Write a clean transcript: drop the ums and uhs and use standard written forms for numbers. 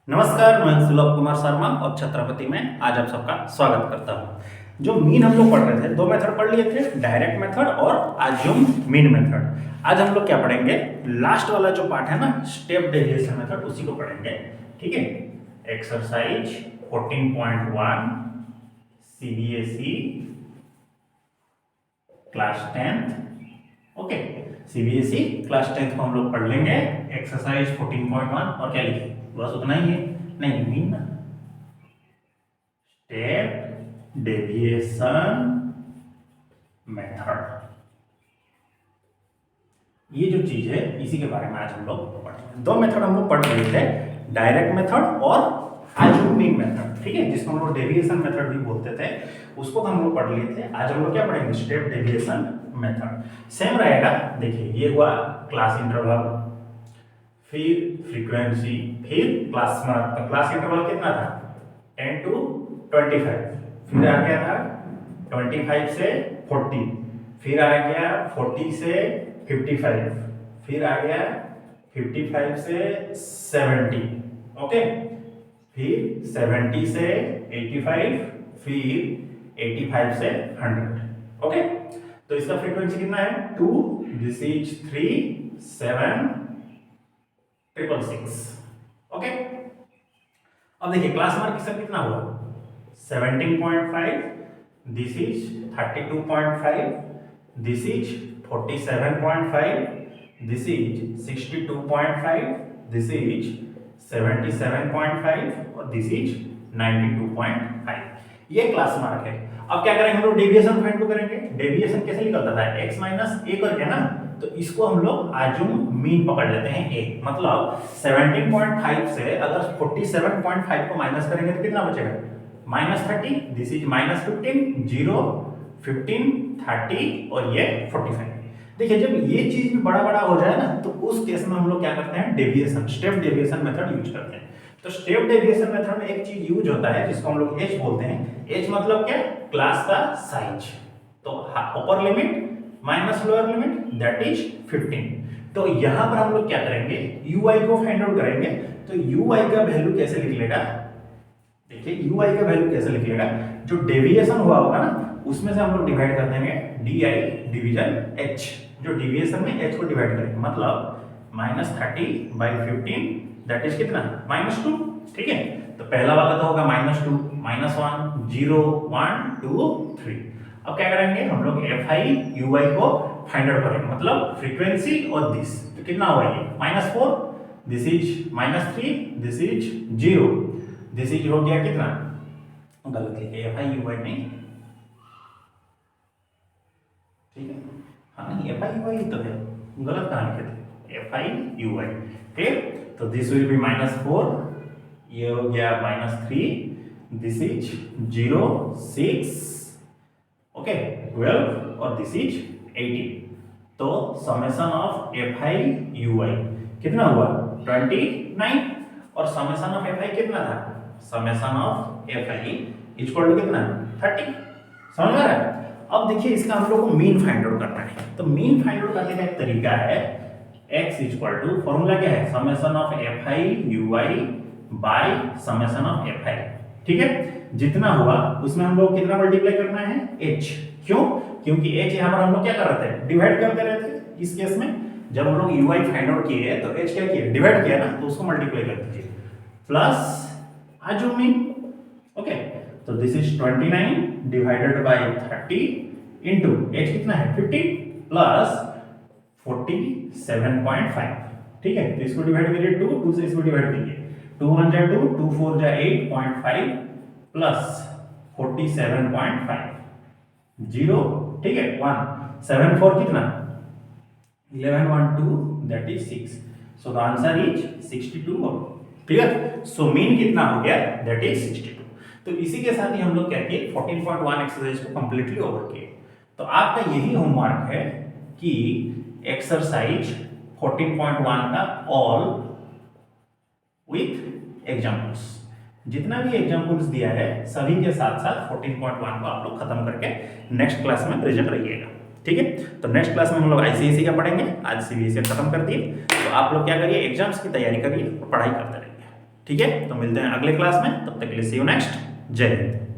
नमस्कार, मैं सुलभ कुमार शर्मा और छत्रपति में आज आप सबका स्वागत करता हूं। जो मीन हम लोग पढ़ रहे थे, दो मेथड पढ़ लिए थे, डायरेक्ट मेथड और अज्यूम मीन मेथड। आज हम लोग क्या पढ़ेंगे, लास्ट वाला जो पार्ट है ना, स्टेप डेविएशन मेथड, उसी को पढ़ेंगे। ठीक है, exercise 14.1 CBSE class 10th। Okay, CBSE class 10th को हम लोग पढ़ लेंगे। एक्सरसाइज 14.1 और क्या लिखे, बस उतना ही है, नहीं मीन ना, स्टेप डेविएशन मेथड, ये जो चीज है इसी के बारे में आज हम लोग पढ़ेंगे। दो मेथड हम लोग पढ़ रहे थे, डायरेक्ट मेथड और अज्यूम मीन मेथड। ठीक है, जिसको हम लोग डेविएशन मेथड भी बोलते थे, उसको हम लोग पढ़ लिए थे। आज हम लोग क्या पढ़ेंगे, स्टेप डेविएशन मेथड। सेम रहेगा। देखिए, ये हुआ क्लास इंटरवल, फिर फ्रीक्वेंसी, फिर क्लास मार्क। तो क्लास इंटरवल कितना था, 10 to 25। फिर आ गया था 25 से 40, फिर आ गया 40 से 55, फिर आ गया 55 से 70। ओके, फिर 70 से 85, फिर 85 से 100। ओके, तो इसका फ्रीक्वेंसी कितना है, 2, दिस इज 3, 7, 666। ओके, अब देखिए क्लास मार्क इसका कितना हुआ, 17.5, this is 32.5, this is 47.5, this is 62.5, this is 77.5 और दिस इज 92.5। ये क्लास मार्क है। अब क्या करेंगे हम लोग, डेविएशन फाइंड करेंगे। डेविएशन कैसे निकलता था, x माइनस a करके ना, तो इसको हम लोग अज्यूम मीन पकड़ लेते हैं a। मतलब 17.5 से अगर 47.5 को माइनस करेंगे तो कितना बचेगा, -30, दिस इज -15, 0, 15, 30 और ये 45। देखिए, जब ये चीज भी बड़ा बड़ा हो जाए ना, तो उस केस में हम लोग क्या करते हैं, deviation, step deviation method use करते हैं। तो स्टेप डेविएशन मेथड में एक चीज यूज होता है जिसको हम लोग h बोलते हैं। h मतलब क्या, क्लास का साइज। तो upper limit minus lower limit, that is 15। तो यहां पर हम लोग क्या करेंगे, ui को फाइंड आउट करेंगे। तो ui का वैल्यू कैसे लिख लेगा, देखिए ui का वैल्यू कैसे लिख लेगा, जो डेविएशन हुआ होगा ना, उसमें से हम लोग डिवाइड कर देंगे di डिवीजन h। जो डेविएशन में h को डिवाइड करेंगे, मतलब -30/15, दैट इज कितना, -2। ठीक है, तो पहला वाला तो होगा -2, -1, 0, 1, 2, 3। अब क्या करेंगे हम लोग, fi ui को फाइंड आउट करेंगे, मतलब फ्रीक्वेंसी और दिस। तो कितना हुआ ये, -4, this is -3, this is 0, this is हो गया कितना, गलत लिखे, fi ui नहीं, ठीक है, हाँ नहीं fi ui तो है, गलत कहाँ लिखे थे, fi ui। ठीक, तो दिस विल बी -4, ये हो गया -3, दिस इज 0, 6, ओके 12 और दिस इज 18। तो समेशन ऑफ fi ui कितना हुआ, 29, और समेशन ऑफ fi कितना था, summation of fi equal to कितना, 30। समझ आ रहा है। अब देखिए, इसका हम लोग को मीन फाइंड आउट करना है। तो मीन फाइंड आउट करने का एक तरीका है, x इक्वल टू, फॉर्मूला क्या है, summation of fi ui by summation of fi। ठीक है, जितना हुआ उसमें हम लोग कितना मल्टीप्लाई करना है, h। क्यों, क्योंकि h यहाँ पर हम लोग क्या कर रहे थे, डिवाइड करते रहे थे। इस केस में जब हम लोग ui फाइंड आउट किए तो h क्या किया, डिवाइड किया ना, तो उसको मल्टीप्लाई कर दीजिए, प्लस अज्यूम मीन। ओके, तो this is 29 divided by 30 into h कितना है, 15 प्लस 47.5। ठीक है, तो इसको डिवाइड करिए 2 से इसको डिवाइड करिए, 2 1 जा 2, 2 4 जा 8.5 प्लस 47.5, 0, ठीक है, 1, 7 4 कितना, 11 1 2, that is 6। So the answer is 62। Clear, so mean कितना हो गया, दैट इज 62। तो इसी के साथ ही हम लोग क्या किए, 14.1 एक्सरसाइज को कंप्लीटली ओवर किए। तो आपका यही होमवर्क है कि एक्सरसाइज 14.1 का ऑल विथ एग्जांपल्स, जितना भी एग्जांपल्स दिया है सभी के साथ साथ 14.1 को आप लोग खत्म करके नेक्स्ट क्लास में प्रेजेंट रहिएगा। ठीक है, तो नेक्स्ट क्लास में हम लोग आईसीएसई का पढ़ेंगे, आज सीबीएसई खत्म कर दिए। तो आप लोग क्या करिए, एग्जाम्स की तैयारी करिए और पढ़ाई करते रहिए। ठीक है, तो मिलते हैं अगले क्लास में, तब तक के लिए सी यू नेक्स्ट। जय हिंद।